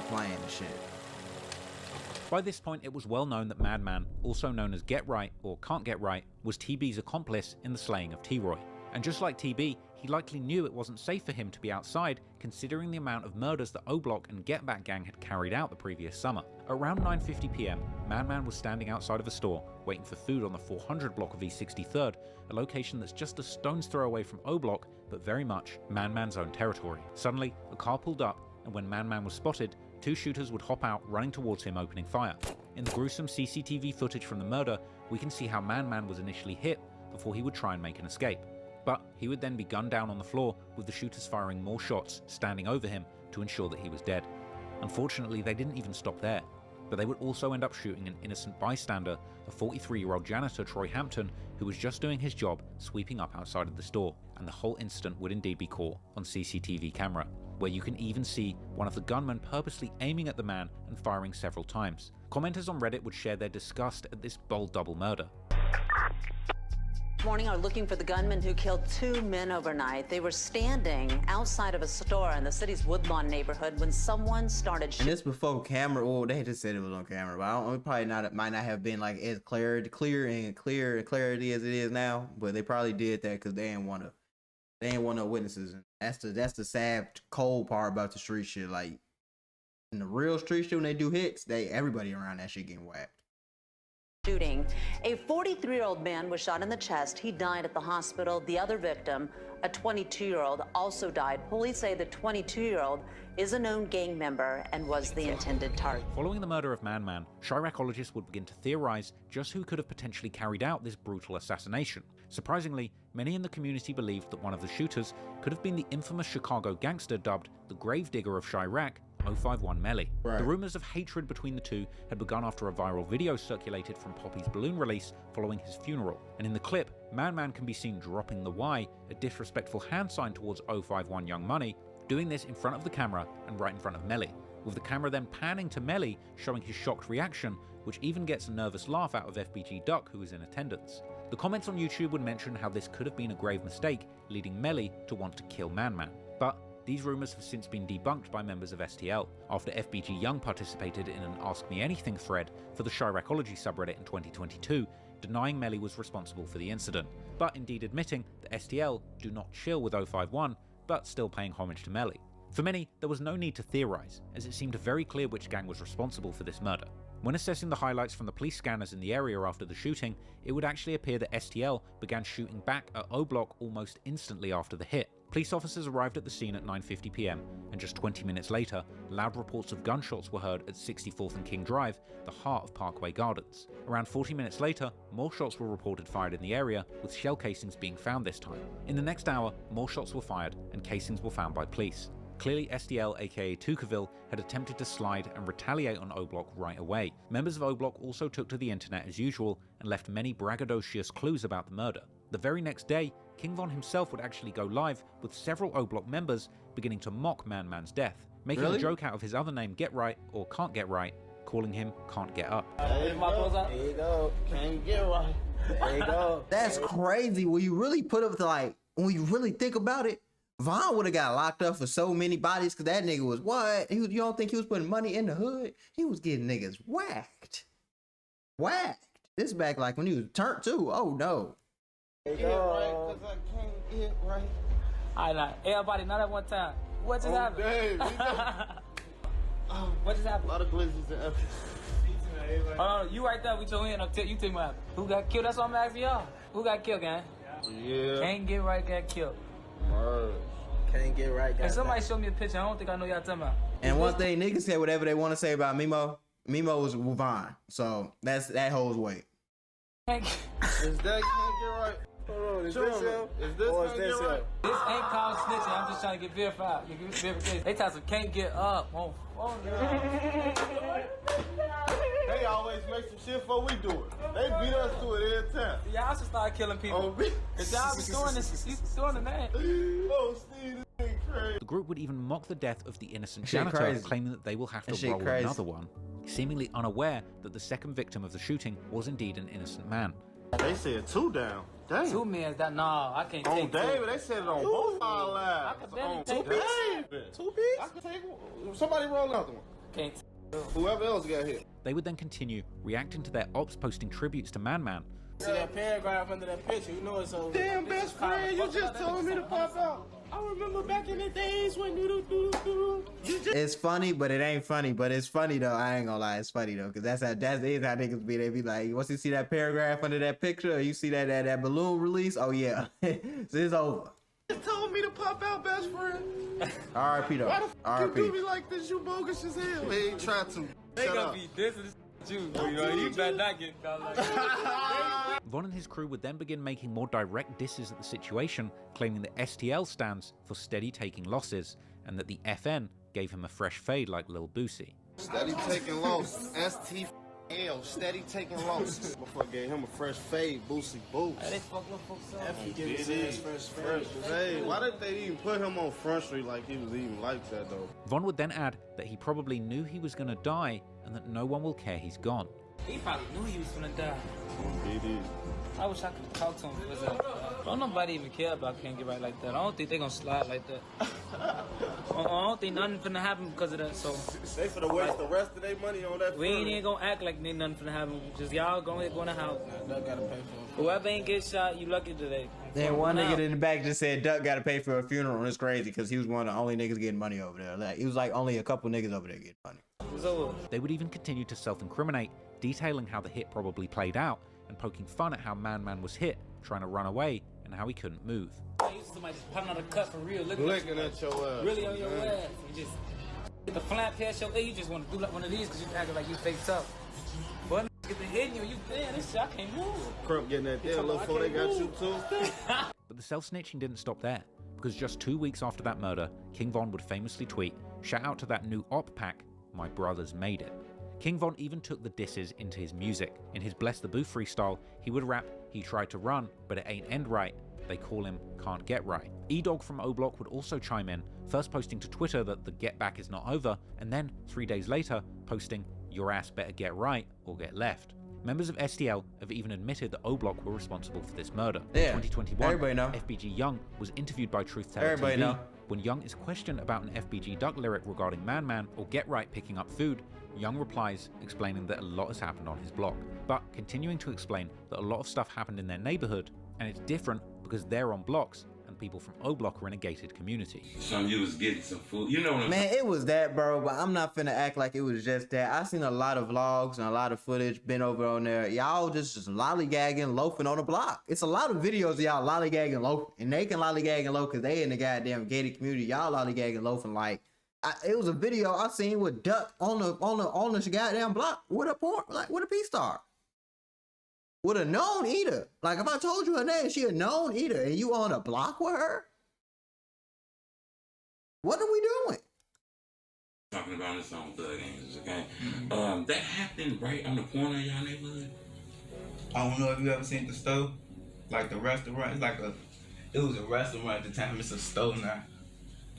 playing and shit. By this point, it was well known that Madman, also known as Get Right or Can't Get Right, was TB's accomplice in the slaying of T-Roy. And just like TB, he likely knew it wasn't safe for him to be outside, considering the amount of murders that O-Block and Get Back Gang had carried out the previous summer. Around 9:50 PM, Madman was standing outside of a store, waiting for food on the 400 block of East 63rd, a location that's just a stone's throw away from O-Block, but very much Madman's own territory. Suddenly, a car pulled up, and when Madman was spotted, two shooters would hop out, running towards him, opening fire. In the gruesome CCTV footage from the murder, we can see how Madman was initially hit before he would try and make an escape. But he would then be gunned down on the floor, with the shooters firing more shots, standing over him to ensure that he was dead. Unfortunately, they didn't even stop there, but they would also end up shooting an innocent bystander, a 43-year-old janitor, Troy Hampton, who was just doing his job sweeping up outside of the store, and the whole incident would indeed be caught on CCTV camera, where you can even see one of the gunmen purposely aiming at the man and firing several times. Commenters on Reddit would share their disgust at this bold double murder. Morning are looking for the gunman who killed two men overnight. They were standing outside of a store in the city's Woodlawn neighborhood when someone started shooting. And this before camera. Well, they just said it was on camera, but I don't, it probably not. It might not have been like as clear clarity as it is now. But they probably did that because they didn't want no witnesses. And that's the sad, cold part about the street shit. Like in the real street shit, when they do hits, everybody around that shit getting whacked. Shooting. A 43-year-old man was shot in the chest. He died at the hospital. The other victim, a 22-year-old, also died. Police say the 22-year-old is a known gang member and was the intended target. Following the murder of Madman, Chiracologists would begin to theorize just who could have potentially carried out this brutal assassination. Surprisingly, many in the community believed that one of the shooters could have been the infamous Chicago gangster dubbed the Gravedigger of Chiraq, 051 Melly. Right. The rumors of hatred between the two had begun after a viral video circulated from Poppy's balloon release following his funeral, and in the clip, Madman can be seen dropping the Y, a disrespectful hand sign towards 051 Young Money, doing this in front of the camera and right in front of Melly, with the camera then panning to Melly, showing his shocked reaction, which even gets a nervous laugh out of FBG Duck, who is in attendance. The comments on YouTube would mention how this could have been a grave mistake, leading Melly to want to kill Madman. But these rumors have since been debunked by members of STL, after FBG Young participated in an Ask Me Anything thread for the Chiracology subreddit in 2022, denying Melly was responsible for the incident, but indeed admitting that STL do not chill with 051, but still paying homage to Melly. For many, there was no need to theorize, as it seemed very clear which gang was responsible for this murder. When assessing the highlights from the police scanners in the area after the shooting, it would actually appear that STL began shooting back at O-Block almost instantly after the hit. Police officers arrived at the scene at 9:50 PM, and just 20 minutes later, loud reports of gunshots were heard at 64th and King Drive, the heart of Parkway Gardens. Around 40 minutes later, more shots were reported fired in the area, with shell casings being found this time. In the next hour, more shots were fired, and casings were found by police. Clearly, STL aka Tucaville had attempted to slide and retaliate on O-Block right away. Members of O-Block also took to the internet as usual and left many braggadocious clues about the murder. The very next day, King Von himself would actually go live with several O-Block members beginning to mock Madman's death, making a joke out of his other name Get Right or Can't Get Right, calling him Can't Get Up. There you go, can't get right. There you go. That's crazy. When you really put up to when you really think about it, Von would have got locked up for so many bodies because that nigga was what? You don't think he was putting money in the hood? He was getting niggas whacked. This back like when he was turned too. Oh no. There you go. Right, cause I can't get right. All right, everybody, not at one time. What just happened? What just happened? A lot of glitches and efforts. Oh, you right there with your hand. You tell me what happened. Who got killed? That's what I'm asking y'all. Who got killed, gang? Yeah. Can't get right, got killed. Word. Can't get right. Hey, somebody show me a picture. I don't think I know y'all talking about. And one thing, niggas say whatever they want to say about Mimo. Mimo was Von, so that holds weight. Can't Is that can't get right? Hold on, is this him? Is this can't get right? This ain't called snitching. I'm just trying to get verified. You get verification. They tell some can't get up. Oh, They always make some shit before we do it. They beat us to it every time. Y'all should start killing people. Cause y'all be storing this. You storing the name. Oh, Steve, this ain't crazy. The group would even mock the death of the innocent Shit janitor, crazy. claiming that they will have to roll crazy. another one, seemingly unaware that the second victim of the shooting was indeed an innocent man. They said 2 down. Damn. 2 men. That I can't On take David, they said it on both our lives. I could barely On take David. 2 pieces? I can take one. Somebody roll another one. Can't. Whoever else got hit. They would then continue reacting to their ops posting tributes to Man Man. See that paragraph under that picture, you know it's over. Damn, best friend, you just told me to pop out. I remember back in the days when do. It's funny, but it ain't funny. But it's funny though. I ain't gonna lie, it's funny though, cause that's how niggas be. They be like, once you see that paragraph under that picture, or you see that balloon release, oh yeah, so it's over. You told me to pop out, best friend. R.I.P. though. Why the f you R.I.P. do me like this? You bogus as hell. They ain't try to. They Shut gonna up. be this and you know, you better not get caught like that. Von and his crew would then begin making more direct disses at the situation, claiming that STL stands for steady taking losses, and that the FN gave him a fresh fade like Lil Boosie. Steady taking losses. STL, steady taking losses. Before I gave him a fresh fade, Boosie Boost. They fuck little folks up. F, he gave his ass fresh fade. Why didn't they even put him on Front Street like he was even like that though? Von would then add that he probably knew he was going to die and that no one will care he's gone. He probably knew he was gonna die. He did. I wish I could talk to him because don't nobody even care about Can't Get Right like that. I don't think they gonna slide like that. I don't think nothing finna happen because of that. So They finna waste the rest of their money on that. we ain't even gonna act like nothing finna happen. Just y'all gonna go in the house. That gotta pay for it. Whoever ain't get shot, you lucky today. Then one Now, nigga in the back just said Duck got to pay for a funeral, and it's crazy because he was one of the only niggas getting money over there. Like, he was like only a couple niggas over there getting money. it's over. They would even continue to self-incriminate, detailing how the hit probably played out and poking fun at how Man Man was hit, trying to run away, and how he couldn't move. You see somebody just popping out a cut for real, looking Licking at your ass. really on your ass. You just get the flap past your you just want to do like one of these because you acting like you fake tough. But get the hitting you damn, this shit, I can't move. Crump getting that there, little before they got you too. But the self-snitching didn't stop there, because just 2 weeks after that murder, King Von would famously tweet, "Shout out to that new op pack, my brothers made it." King Von even took the disses into his music. In his Bless the Booth freestyle, he would rap, "He tried to run, but it ain't end right. They call him Can't Get Right." E-Dog from O-Block would also chime in, first posting to Twitter that the get back is not over, and then 3 days later posting, "Your ass better get right or get left." Members of STL have even admitted that O-Block were responsible for this murder. Yeah, In 2021, everybody know. FBG Young was interviewed by Truth Teller Everybody TV. know. When Young is questioned about an FBG Duck lyric regarding Man Man or Get Right picking up food, Young replies, explaining that a lot has happened on his block, but continuing to explain that a lot of stuff happened in their neighborhood, and it's different because they're on blocks and people from O-Block are in a gated community. Some you was getting some food. You know what I'm Man, it was that, bro, but I'm not finna act like it was just that. I seen a lot of vlogs and a lot of footage been over on there. Y'all just lollygagging, loafing on the block. It's a lot of videos of y'all lollygagging, loafing, and they can lollygag and loaf because they in the goddamn gated community. Y'all lollygagging, loafing like. It was a video I seen with Duck on the goddamn block with a porn, like with a P-star. With a known eater. Like if I told you her name, she a known eater, and you on a block with her? What are we doing? talking about this on Thug Games, okay? That happened right on the corner of y'all neighborhood. I don't know if you ever seen the store, like the restaurant. It's like it was a restaurant at the time. It's a store now.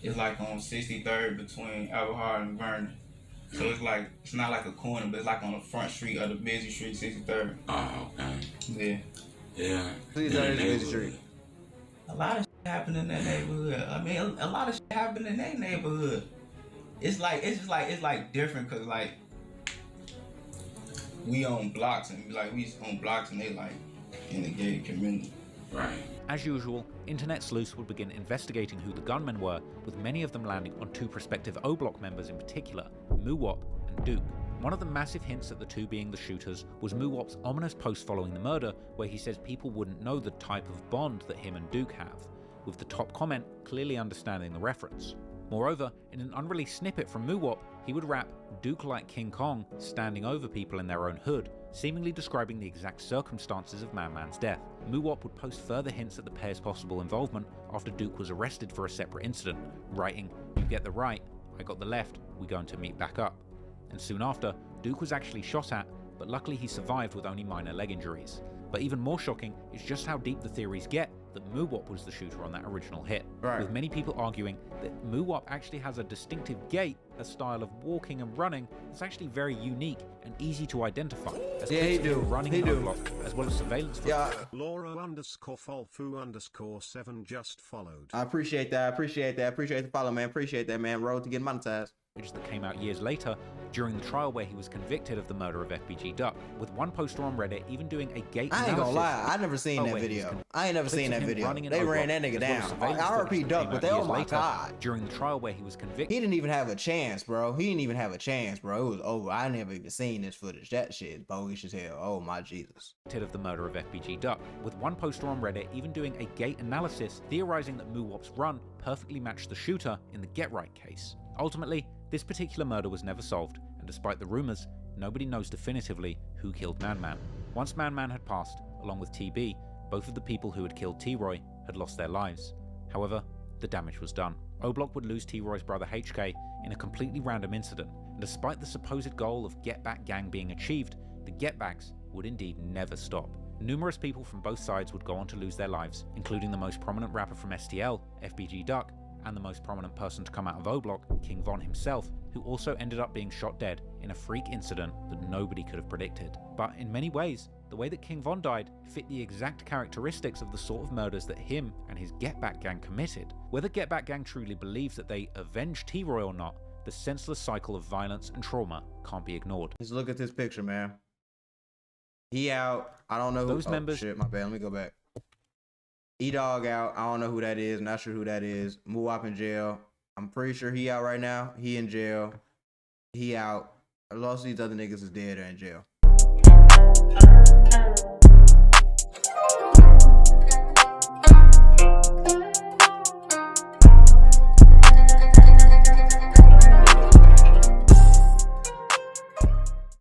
It's like on 63rd between Everhard and Vernon. So it's like, it's not like a corner, but it's like on the front street of the busy street, 63rd. Oh, okay. Yeah. Yeah. 63rd is a busy street. A lot of shit happened in that neighborhood. I mean, a lot of shit happened in that neighborhood. It's like different, cause like we own blocks and we own blocks and they like in the gated community. Right. As usual, internet sleuths would begin investigating who the gunmen were, with many of them landing on two prospective O-Block members in particular, Muwop and Duke. One of the massive hints at the two being the shooters was Muwop's ominous post following the murder, where he says people wouldn't know the type of bond that him and Duke have, with the top comment clearly understanding the reference. Moreover, in an unreleased snippet from Muwop, he would rap "Duke like King Kong, standing over people in their own hood," seemingly describing the exact circumstances of Man Man's death. Muwop would post further hints at the pair's possible involvement after Duke was arrested for a separate incident, writing, "You get the right, I got the left, we going to meet back up." And soon after, Duke was actually shot at, but luckily he survived with only minor leg injuries. But even more shocking is just how deep the theories get that Muwop was the shooter on that original hit, with many people arguing that Muwop actually has a distinctive gait, a style of walking and running that's actually very unique and easy to identify. As he do. Running He in do. O-Block, as well as surveillance footage. Yeah, Laura_Folfu_7 followed. I appreciate that. I appreciate that. I appreciate the follow, man. Appreciate that, man. Road to get monetized. That came out years later, during the trial where he was convicted of the murder of FBG Duck, with one poster on Reddit even doing a gate I ain't gonna analysis lie, I never seen that where he was video. I ain't never clips seen of that him video. running in They ran O'Block, that nigga as well as down. surveillance RP footage Duck, that but came out oh years my later. god. During the trial where he was convicted, He didn't even have a chance, bro. He didn't even have a chance, bro. It was over. I never even seen this footage. That shit is bogus as hell. Oh my Jesus. of the murder of FBG Duck, with one poster on Reddit even doing a gate analysis theorizing that Muwop's run perfectly matched the shooter in the Get Right case. Ultimately, this particular murder was never solved, and despite the rumors, nobody knows definitively who killed Man Man. Once Man Man had passed, along with TB, both of the people who had killed T-Roy had lost their lives. However, the damage was done. O'Block would lose T-Roy's brother HK in a completely random incident, and despite the supposed goal of Get Back Gang being achieved, the Get Backs would indeed never stop. Numerous people from both sides would go on to lose their lives, including the most prominent rapper from STL, FBG Duck, and the most prominent person to come out of O'Block, King Von himself, who also ended up being shot dead in a freak incident that nobody could have predicted. But in many ways, the way that King Von died fit the exact characteristics of the sort of murders that him and his Get Back Gang committed. Whether Get Back Gang truly believes that they avenged T-Roy or not, the senseless cycle of violence and trauma can't be ignored. Let's look at this picture, man. He out. I don't know who. Those members. Shit, my bad. Let me go back. E-Dog out. I don't know who that is. Not sure who that is. Muwop in jail. I'm pretty sure he out right now. He in jail. He out. Most of these other niggas is dead or in jail.